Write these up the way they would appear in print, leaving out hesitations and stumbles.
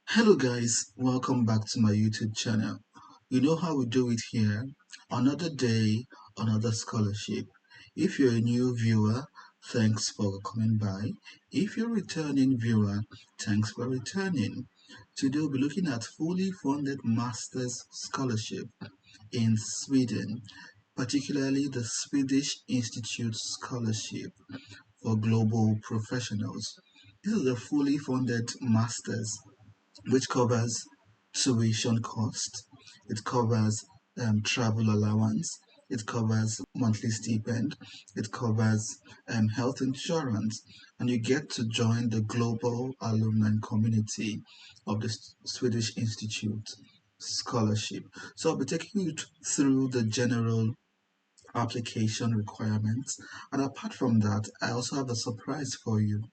Hello guys, welcome back to my YouTube channel. You know how we do it here. Another day, another scholarship. If you're a new viewer, thanks for coming by. If you're a returning viewer, thanks for returning. Today we'll be looking at fully funded master's scholarship in Sweden, particularly the Swedish Institute Scholarship for Global Professionals. This is a fully funded master's which covers tuition cost, it covers travel allowance, it covers monthly stipend, it covers health insurance, and you get to join the global alumni community of the Swedish Institute scholarship. So I'll be taking you through the general application requirements. And apart from that, I also have a surprise for you.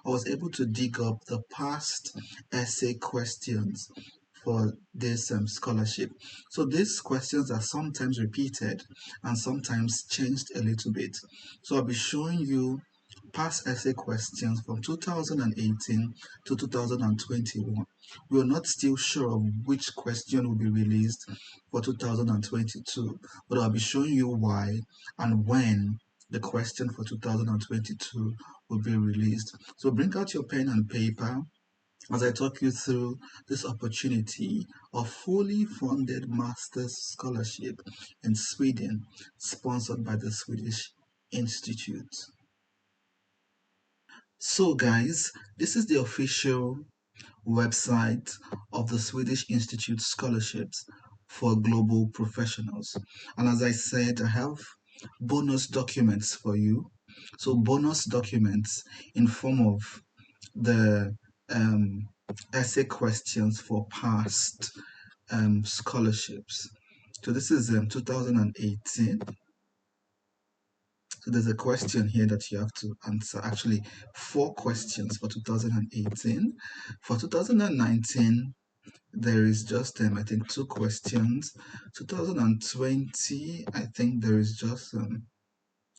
I was able to dig up the past essay questions for this scholarship. So these questions are sometimes repeated and sometimes changed a little bit. So I'll be showing you past essay questions from 2018 to 2021. We're not still sure of which question will be released for 2022, but I'll be showing you why and when the question for 2022 will be released. So bring out your pen and paper as I talk you through this opportunity of fully funded master's scholarship in Sweden, sponsored by the Swedish Institute. So, guys, this is the official website of the Swedish Institute Scholarships for Global Professionals. And as I said, I have bonus documents for you. So, bonus documents in form of the um, essay questions for past scholarships. So, this is 2018. So there's a question here that you have to answer. Actually, four questions for 2018. For 2019, there is just I think two questions. 2020, I think there is just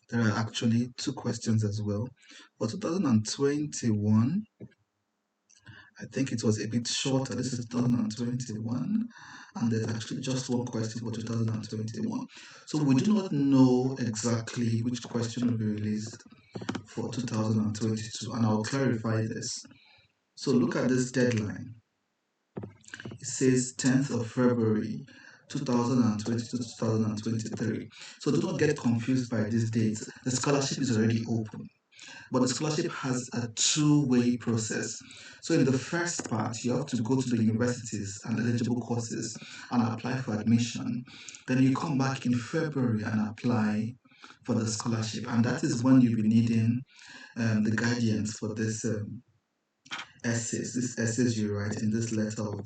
there are actually two questions as well. For 2021, I think it was a bit shorter. This is 2021, and there's actually just one question for 2021. So we do not know exactly which question will be released for 2022, and I'll clarify this. So look at this deadline. It says 10th of February 2020 to 2023. So do not get confused by these dates. The scholarship is already open, but the scholarship has a two-way process. So in the first part, you have to go to the universities and eligible courses and apply for admission. Then you come back in February and apply for the scholarship, and that is when you'll be needing the guidance for this this essays you write in this letter of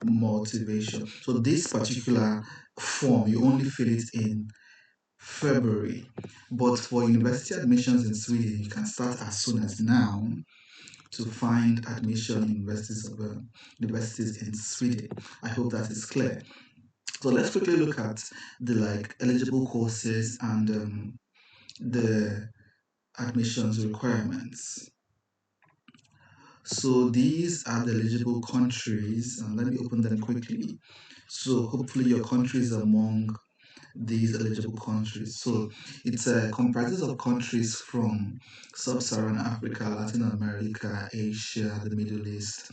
motivation. So this particular form, you only fill it in February, but for university admissions in Sweden, you can start as soon as now to find admission in universities in Sweden. I hope that is clear. So let's quickly look at the eligible courses and the admissions requirements. So these are the eligible countries, and let me open them quickly. So hopefully your country is among these eligible countries. So it comprises of countries from Sub-Saharan Africa, Latin America, Asia, the Middle East,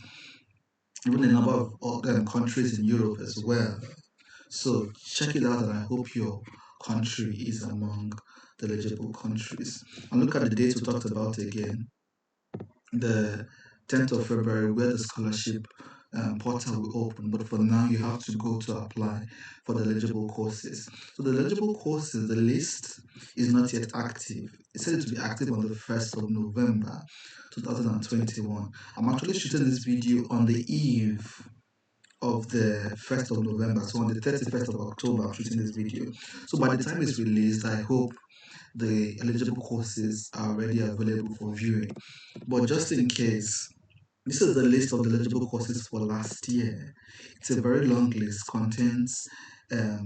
even a number of countries in Europe as well. So check it out, and I hope your country is among the eligible countries. And look at the dates we talked about again. The 10th of February, where the scholarship portal will open, but for now you have to go to apply for the eligible courses. So the eligible courses, the list is not yet active. It said it to be active on the 1st of November 2021. I'm actually shooting this video on the eve of the 1st of November, so on the 31st of October I'm shooting this video. So by the time it's released, I hope the eligible courses are already available for viewing. But just in case, this is the list of the eligible courses for last year. It's a very long list, contains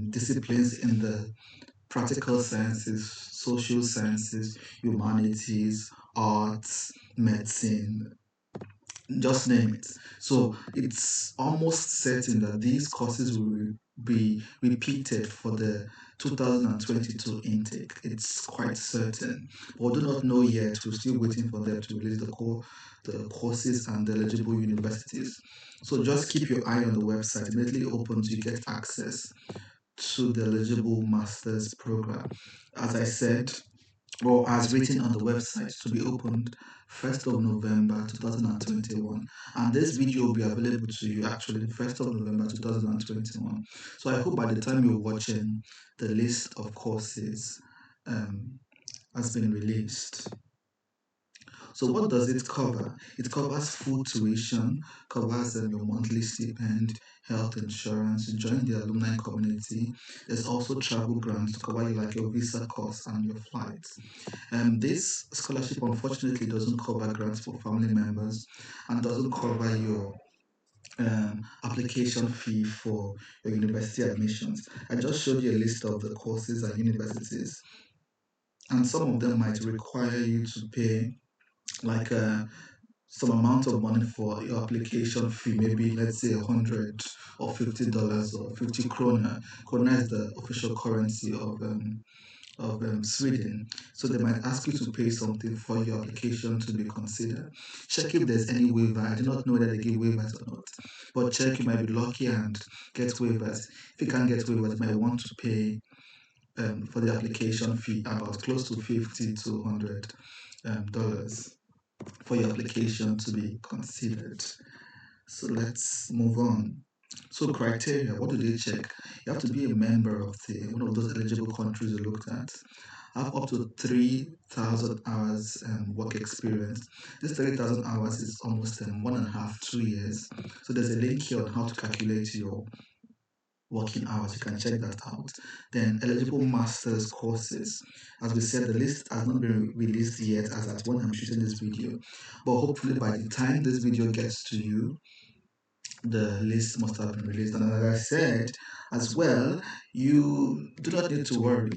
disciplines in the practical sciences, social sciences, humanities, arts, medicine, just name it. So it's almost certain that these courses will be repeated for the 2022 intake. It's quite certain. But we do not know yet. We're still waiting for them to release the courses and the eligible universities. So just keep your eye on the website. Immediately opens, you get access to the eligible master's program. As I said, or as written on the website, to be opened 1st of November 2021. And this video will be available to you actually 1st of November 2021. So I hope by the time you're watching, the list of courses um, has been released. So what does it cover? It covers full tuition, covers your monthly stipend, health insurance, join the alumni community. There's also travel grants to cover you like your visa costs and your flights. This scholarship unfortunately doesn't cover grants for family members and doesn't cover your application fee for your university admissions. I just showed you a list of the courses and universities, and some of them might require you to pay like some amount of money for your application fee, maybe let's say $100 or $50 or 50 krona. Krona is the official currency of Sweden. So they might ask you to pay something for your application to be considered. Check if there's any waiver. I do not know whether they give waivers or not, but check. You might be lucky and get waivers. If you can't get waivers, you might want to pay for the application fee about close to $50 to $100 for your application to be considered. So let's move on. So criteria, what do they check? You have to be a member of one of those eligible countries you looked at. Have up to 3,000 hours work experience. This 3,000 hours is almost 1.5, 2 years. So there's a link here on how to calculate your working hours. You can check that out. Then eligible master's courses. As we said, the list has not been released yet as at when I'm shooting this video. But hopefully by the time this video gets to you, the list must have been released. And as I said as well, you do not need to worry.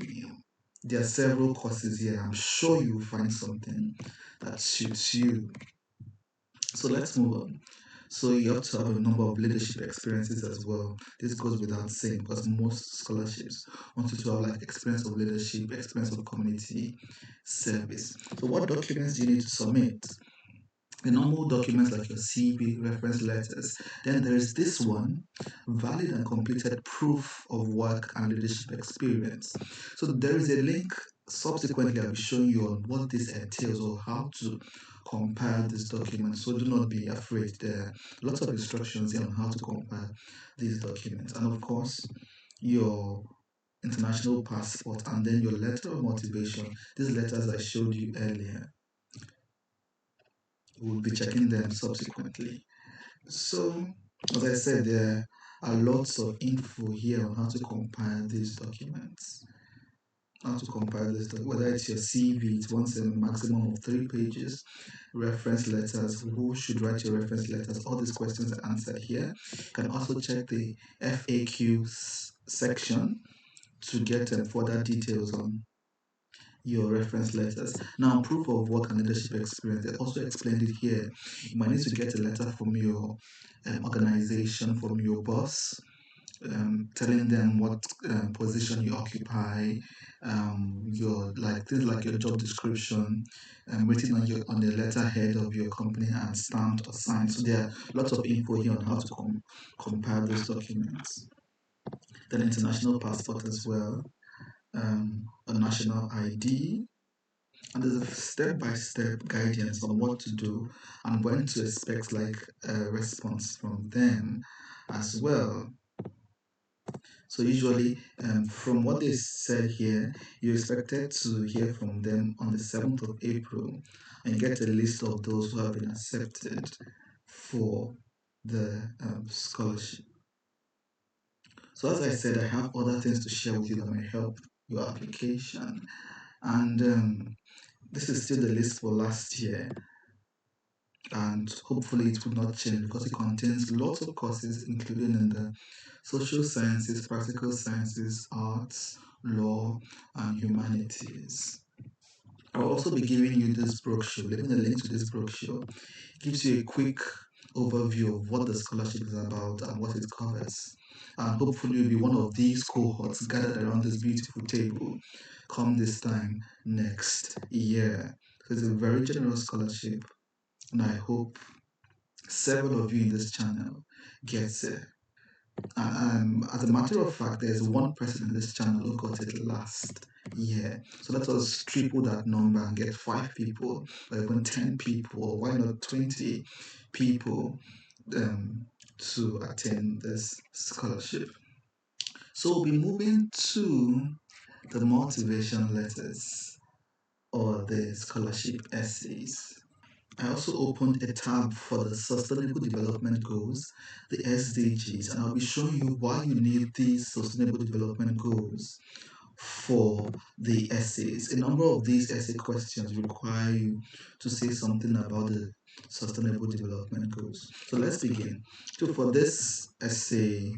There are several courses here. I'm sure you'll find something that suits you. So let's move on. So you have to have a number of leadership experiences as well. This goes without saying because most scholarships want you to have like experience of leadership, experience of community service. So what documents do you need to submit? The normal documents like your CV, reference letters. Then there is this one, valid and completed proof of work and leadership experience. So there is a link subsequently I'll be showing you on what this entails or how to compile this document. So do not be afraid. There are lots of instructions here on how to compile these documents. And of course, your international passport and then your letter of motivation. These letters I showed you earlier. We'll be checking them subsequently. So, as I said, there are lots of info here on how to compile these documents. How to compile this, whether it's your CV, it wants a maximum of 3 pages. Reference letters, who should write your reference letters? All these questions are answered here. You can also check the FAQ section to get further details on your reference letters. Now, proof of work and leadership experience, they also explained it here. You might need to get a letter from your organization, from your boss, telling them what position you occupy, your like things like your job description, written on the letterhead of your company and stamped or signed. So there are lots of info here on how to compile those documents. Then international passport as well, a national ID, and there's a step-by-step guidance on what to do and when to expect like a response from them as well. So usually, from what they said here, you're expected to hear from them on the 7th of April and get a list of those who have been accepted for the scholarship. So as I said, I have other things to share with you that may help your application. And this is still the list for last year, and hopefully it will not change because it contains lots of courses, including in the social sciences, practical sciences, arts, law, and humanities. I'll also be giving you this brochure, leaving a link to this brochure. It gives you a quick overview of what the scholarship is about and what it covers. And hopefully you'll be one of these cohorts gathered around this beautiful table come this time next year. So it's a very generous scholarship, and I hope several of you in this channel gets it. As a matter of fact, there's one person in this channel who got it last year. So let us triple that number and get 5 people, or even 10 people, or why not 20 people to attend this scholarship. So we'll be moving to the motivation letters or the scholarship essays. I also opened a tab for the Sustainable Development Goals, the SDGs, and I'll be showing you why you need these Sustainable Development Goals for the essays. A number of these essay questions require you to say something about the Sustainable Development Goals. So let's begin. So for this essay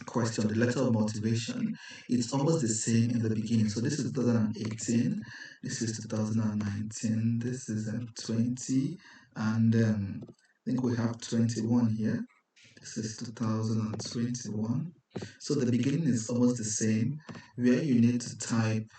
question, the letter of motivation, it's almost the same in the beginning. So this is 2018, this is 2019, this is 20, and I think we have 21 here. This is 2021. So the beginning is almost the same, where you need to type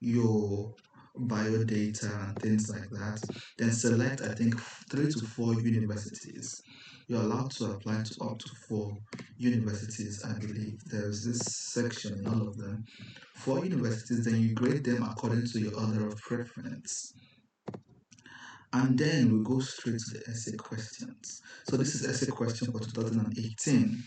your bio data and things like that. Then select, I think, 3 to 4 universities. You're allowed to apply to up to 4 universities, I believe. There's this section in all of them. 4 universities, then you grade them according to your order of preference. And then we go straight to the essay questions. So this is essay question for 2018.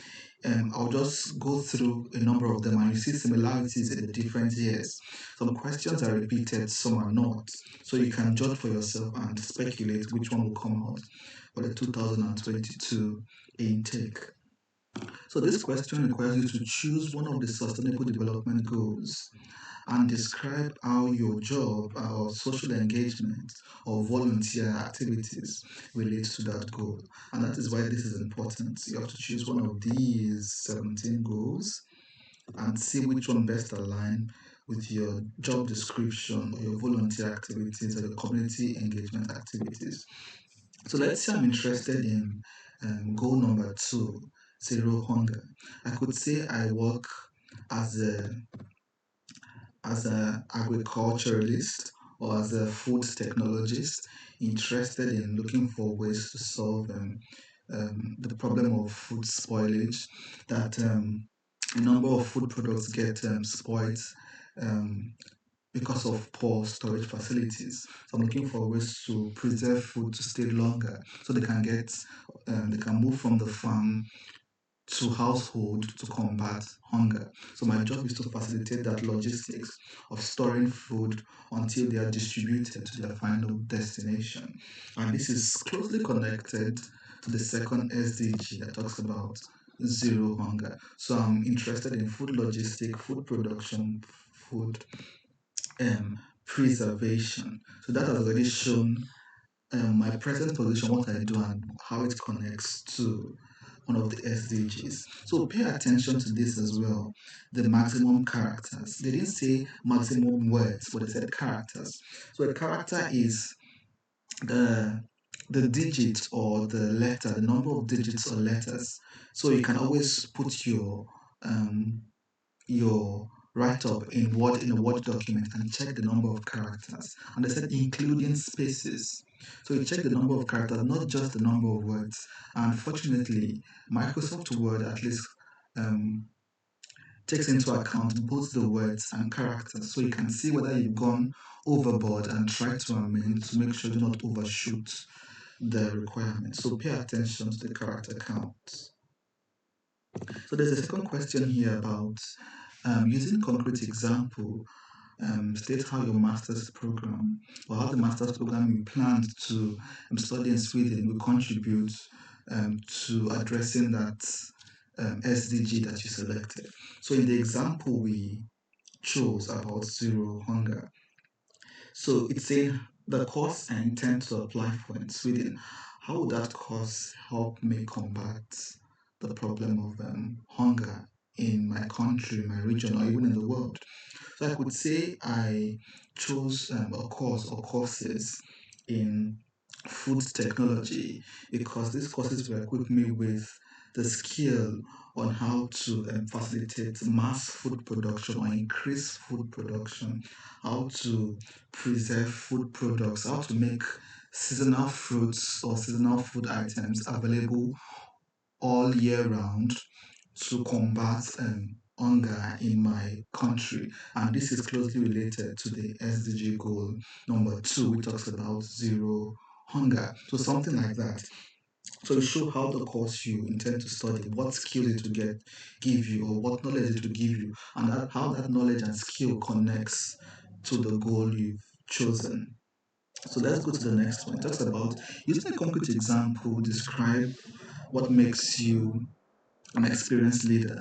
I'll just go through a number of them and you see similarities in the different years. Some questions are repeated, some are not. So you can judge for yourself and speculate which one will come out for the 2022 intake. So this question requires you to choose one of the Sustainable Development Goals and describe how your job or social engagement or volunteer activities relate to that goal. And that is why this is important. You have to choose one of these 17 goals and see which one best align with your job description or your volunteer activities or your community engagement activities. So let's say I'm interested in goal number 2, zero hunger. I could say I work as a agriculturalist or as a food technologist interested in looking for ways to solve the problem of food spoilage, that a number of food products get spoiled um, because of poor storage facilities. So I'm looking for ways to preserve food to stay longer, so they can move from the farm to household to combat hunger. So my job is to facilitate that logistics of storing food until they are distributed to their final destination. And this is closely connected to the second SDG that talks about zero hunger. So I'm interested in food logistics, food production, food preservation. So that has already shown my present position, what I do, and how it connects to one of the SDGs. So pay attention to this as well. The maximum characters. They didn't say maximum words, but they said characters. So a character is the the digit or the letter, the number of digits or letters. So you can always put your write-up in a Word document and check the number of characters. And they said including spaces. So you check the number of characters, not just the number of words. And fortunately, Microsoft Word at least um, takes into account both the words and characters. So you can see whether you've gone overboard and try to amend to make sure you do not overshoot the requirement. So pay attention to the character count. So there's a second question here about using concrete example, state how your master's program or how the master's program you planned to study in Sweden will contribute to addressing that SDG that you selected. So in the example we chose about zero hunger, so it's saying the course I intend to apply for in Sweden, how would that course help me combat the problem of hunger in my country, my region, or even in the world? So I could say I chose a course or courses in food technology, because these courses will equip me with the skill on how to facilitate mass food production or increase food production, how to preserve food products, how to make seasonal fruits or seasonal food items available all year round to combat hunger in my country. And this is closely related to the SDG goal number 2, which talks about zero hunger. So something like that. So you show how the course you intend to study, what skills it will give you, or what knowledge it will give you, and how that knowledge and skill connects to the goal you've chosen. So let's go to the next one. It talks about using a concrete example, describe what makes you an experienced leader,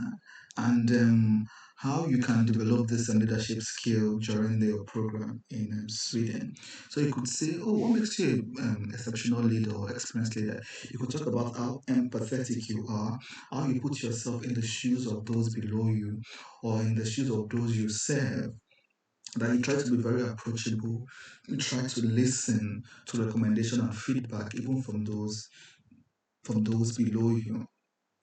and how you can develop this leadership skill during your program in Sweden. So you could say, oh, what makes you an exceptional leader or experienced leader? You could talk about how empathetic you are, how you put yourself in the shoes of those below you or in the shoes of those you serve, that you try to be very approachable, you try to listen to recommendation and feedback even from those below you.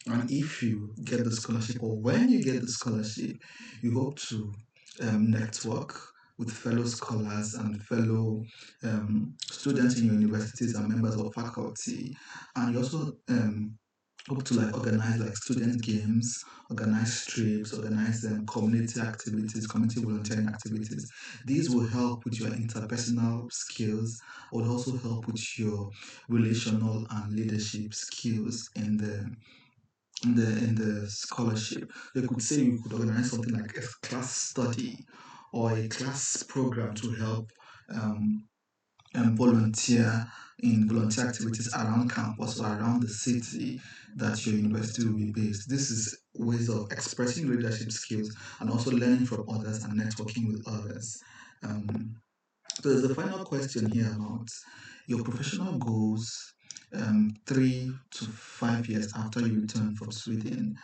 And if you get the scholarship, or when you get the scholarship, you hope to network with fellow scholars and fellow students in your universities and members of faculty. And you also hope to like organize like student games, organize trips, organize community activities, community volunteering activities. These will help with your interpersonal skills, will also help with your relational and leadership skills in the scholarship. They could say you could organize something like a class study or a class program to help um, volunteer in volunteer activities around campus or around the city that your university will be based. This is ways of expressing leadership skills and also learning from others and networking with others. Um, so there's a final question here about your professional goals 3 to 5 years after you return from Sweden,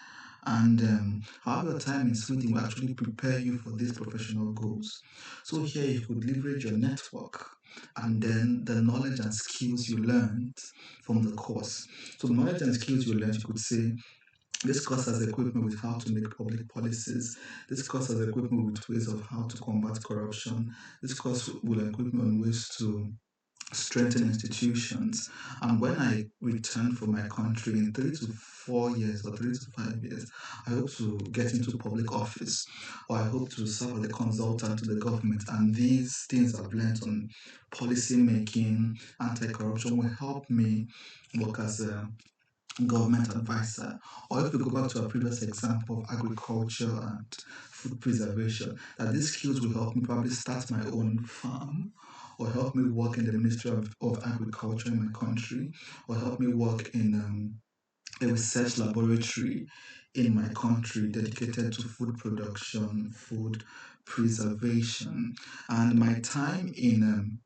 and how your time in Sweden will actually prepare you for these professional goals. So here you could leverage your network and then the knowledge and skills you learned from the course. So the knowledge and skills you learned, you could say, this course has equipped me with how to make public policies. This course has equipped me with ways of how to combat corruption. This course will equip me on ways to strengthen institutions. And when I return from my country in 3 to 4 years or 3 to 5 years, I hope to get into public office, or I hope to serve as a consultant to the government. And these things I've learned on policy making, anti-corruption will help me work as a government advisor. Or if we go back to our previous example of agriculture and food preservation, that these skills will help me probably start my own farm, or help me work in the Ministry of Agriculture in my country, or help me work in a research laboratory in my country dedicated to food production, food preservation. And my time in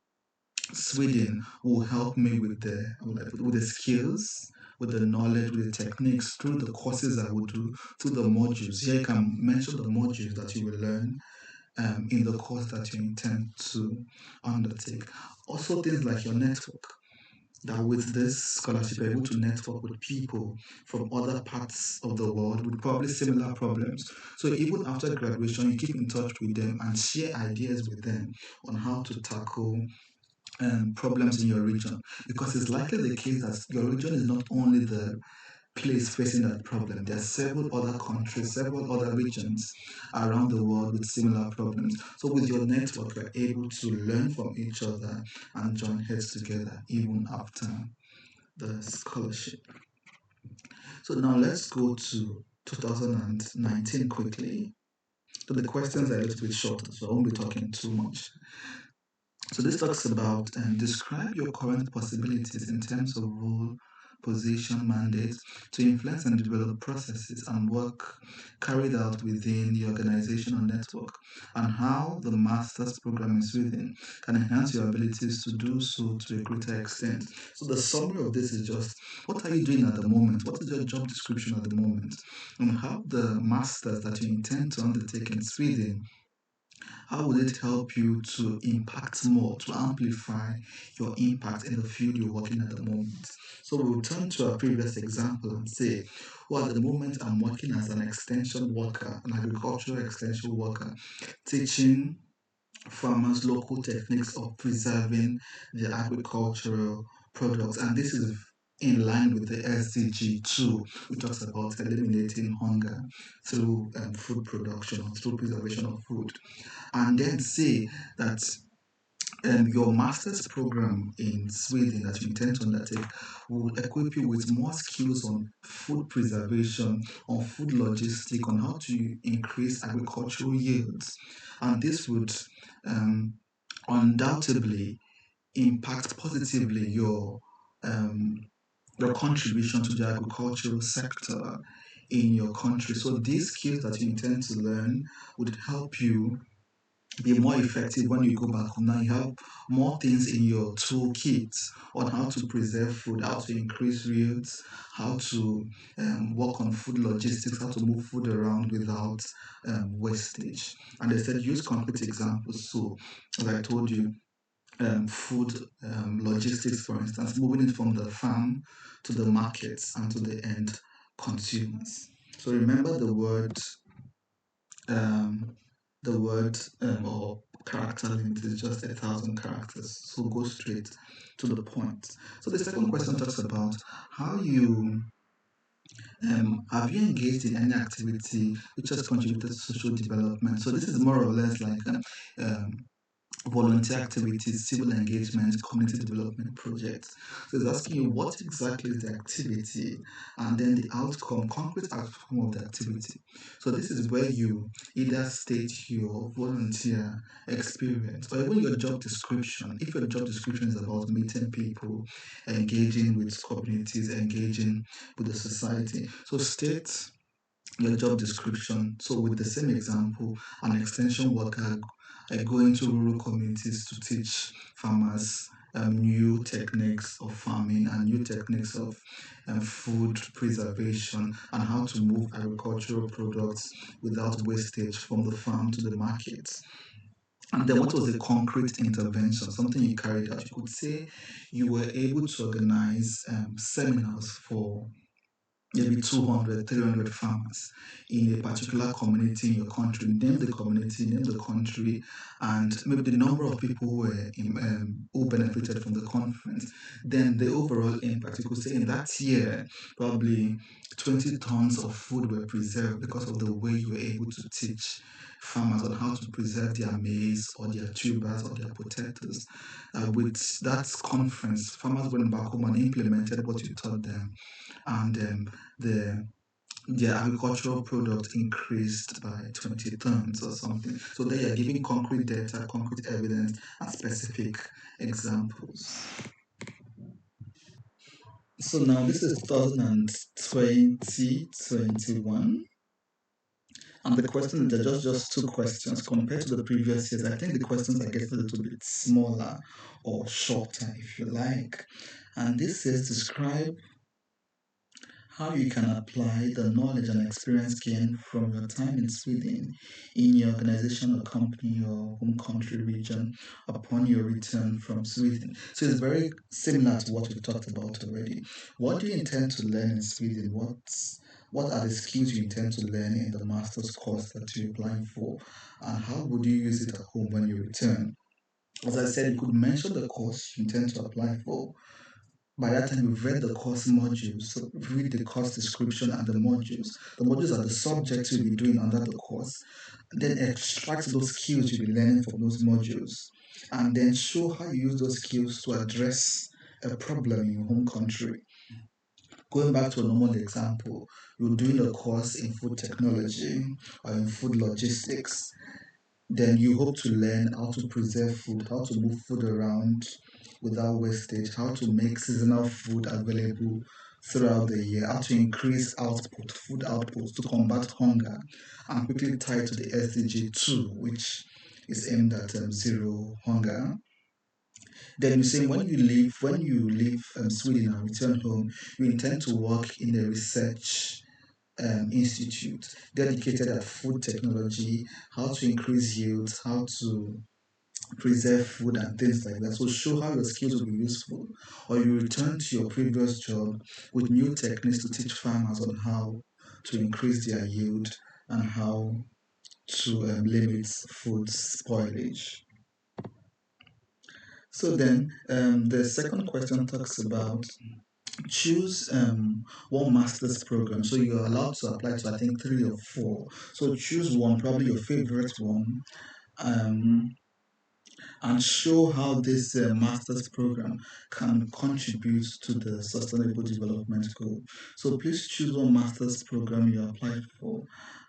Sweden will help me with the skills, with the knowledge, with the techniques through the courses I will do, through the modules. Here I can mention the modules that you will learn in the course that you intend to undertake. Also, things like your network. That with this scholarship, you're able to network with people from other parts of the world with probably similar problems. So even after graduation, you keep in touch with them and share ideas with them on how to tackle problems in your region, because it's likely the case that your region is not only the place facing that problem. There are several other countries, several other regions around the world with similar problems. So with your network, you're able to learn from each other and join heads together even after the scholarship. So now let's go to 2019 quickly. So the questions are a little bit shorter, so I won't be talking too much. So this talks about describe your current possibilities in terms of role, position, mandate to influence and develop processes and work carried out within the organization or network, and how the master's program in Sweden can enhance your abilities to do so to a greater extent. So the summary of this is just what are you doing at the moment? What is your job description at the moment? And how the masters that you intend to undertake in Sweden How will it help you to impact more, to amplify your impact in the field you're working at the moment? So we'll turn to our previous example and say, well, at the moment I'm working as an extension worker, an agricultural extension worker, teaching farmers local techniques of preserving their agricultural products. And this is in line with the SDG 2, which talks about eliminating hunger through food production or through preservation of food. And then say that your master's program in Sweden that you intend to undertake will equip you with more skills on food preservation, on food logistics, on how to increase agricultural yields. And this would um, undoubtedly impact positively um, your contribution to the agricultural sector in your country. So these skills that you intend to learn would help you be more effective when you go back home. Now you have more things in your toolkit on how to preserve food, how to increase yields, how to work on food logistics, how to move food around without wastage. And they said use concrete examples. So, as I told you, food logistics, for instance, moving it from the farm to the markets and to the end consumers. So remember um, the word or character limit is just 1,000 characters. So go straight to the point. So the second question talks about how you have you engaged in any activity which has contributed to social development. So this is more or less like um, volunteer activities, civil engagement, community development projects. So it's asking you what exactly is the activity and then the outcome, concrete outcome of the activity. So this is where you either state your volunteer experience or even your job description. If your job description is about meeting people, engaging with communities, engaging with the society. So state your job description. So with the same example, an extension worker go into rural communities to teach farmers new techniques of farming and new techniques of food preservation and how to move agricultural products without wastage from the farm to the market. And then what was the concrete intervention, something you carried out? You could say you were able to organize seminars for maybe 200, 300 farmers in a particular community in your country. Name the community, name the country, and maybe the number of people who benefited from the conference. Then the overall impact. You could say in that year, probably 20 tons of food were preserved because of the way you were able to teach farmers on how to preserve their maize or their tubers or their potatoes. With that conference, farmers went back home and implemented what you taught them, and the their agricultural product increased by 20 tons or something. So they are giving concrete data, concrete evidence, and specific examples. So now this is 2020, 21. And the questions, they're just two questions compared to the previous years. I think the questions are getting a little bit smaller or shorter, if you like. And this says describe how you can apply the knowledge and experience gained from your time in Sweden in your organization or company or home country region upon your return from Sweden. So it's very similar to what we talked about already. What do you intend to learn in Sweden? What are the skills you intend to learn in the master's course that you're applying for? And how would you use it at home when you return? As I said, you could mention the course you intend to apply for. By that time, you've read the course modules, so read the course description and the modules. The modules are the subjects you'll be doing under the course. Then extract those skills you'll be learning from those modules, and then show how you use those skills to address a problem in your home country. Going back to a normal example, you're doing a course in food technology or in food logistics, then you hope to learn how to preserve food, how to move food around without wastage, how to make seasonal food available throughout the year, how to increase output, food output to combat hunger, and quickly tie to the SDG 2, which is aimed at zero hunger. Then you say when you leave Sweden and return home, you intend to work in the research institute dedicated at food technology, how to increase yields, how to preserve food and things like that. So show how your skills will be useful, or you return to your previous job with new techniques to teach farmers on how to increase their yield and how to limit food spoilage. So then, the second question talks about choose one master's program. So you're allowed to apply to, I think, 3 or 4. So choose one, probably your favorite one, um, and show how this master's program can contribute to the sustainable development goal. So please choose one master's program you applied for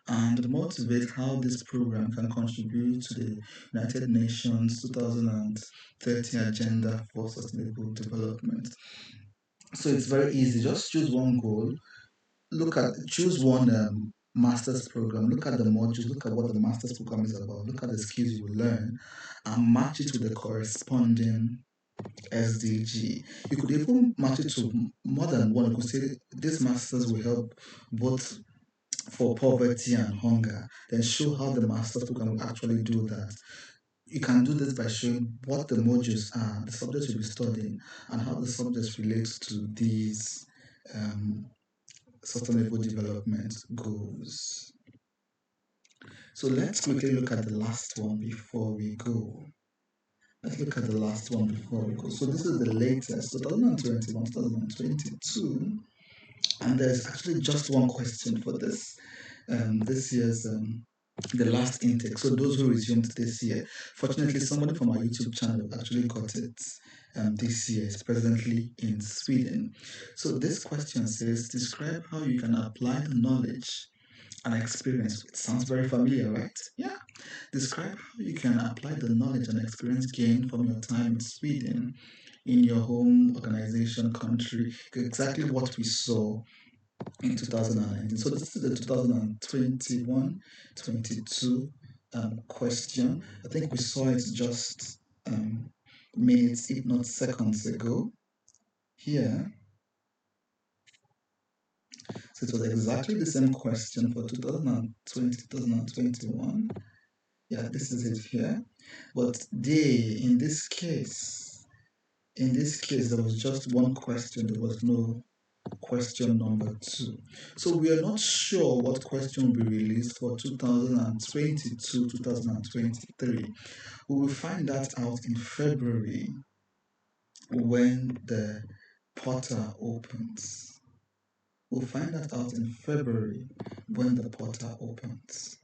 and motivate how this program can contribute to the United Nations 2030 Agenda for Sustainable Development. So it's very easy. Just choose one goal. Choose one master's program. Look at the modules. Look at what the master's program is about. Look at the skills you will learn, and match it with the corresponding SDG. You could even match it to more than one. You could say this masters will help both for poverty and hunger. Then show how the master's program will actually do that. You can do this by showing what the modules are, the subjects you'll be studying, and how the subjects relate to these sustainable development goals. So let's quickly look at the last one before we go. Let's look at the last one before we go. So this is the latest, 2021, 2022, and there's actually just one question for this year's the last intake. So those who resumed this year, fortunately, somebody from our YouTube channel actually got it this year. It's presently in Sweden. So this question says, describe how you can apply the knowledge and experience. It sounds very familiar, right? Yeah. Describe how you can apply the knowledge and experience gained from your time in Sweden in your home organization country. Exactly what we saw in 2019. So this is the 2021-22 question. I think we saw it just minutes, if not seconds ago. Here, so it was exactly the same question for 2020, 2021. Yeah, this is it here. But in this case, there was just one question. There was no question number 2. So we are not sure what question will be released for 2022, 2023. We will find that out in February when the portal opens. We'll find that out in February when the portal opens.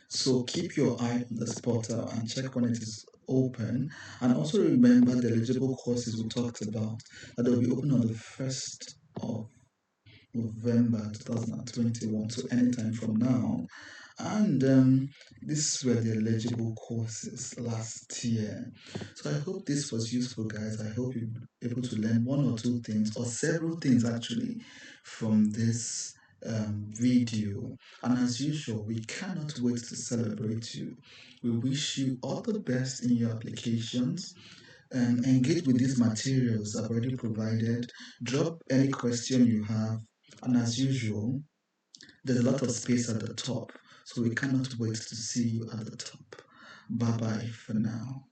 So keep your eye on this portal and check when it is open. And also remember the eligible courses we talked about that will be open on the 1st of November 2021, so anytime from now. And these were the eligible courses last year. So I hope this was useful, guys. I hope you're able to learn 1 or 2 things, or several things actually, from this video. And as usual, we cannot wait to celebrate you. We wish you all the best in your applications. Engage with these materials I've already provided. Drop any question you have. And as usual, there's a lot of space at the top. So we cannot wait to see you at the top. Bye bye for now.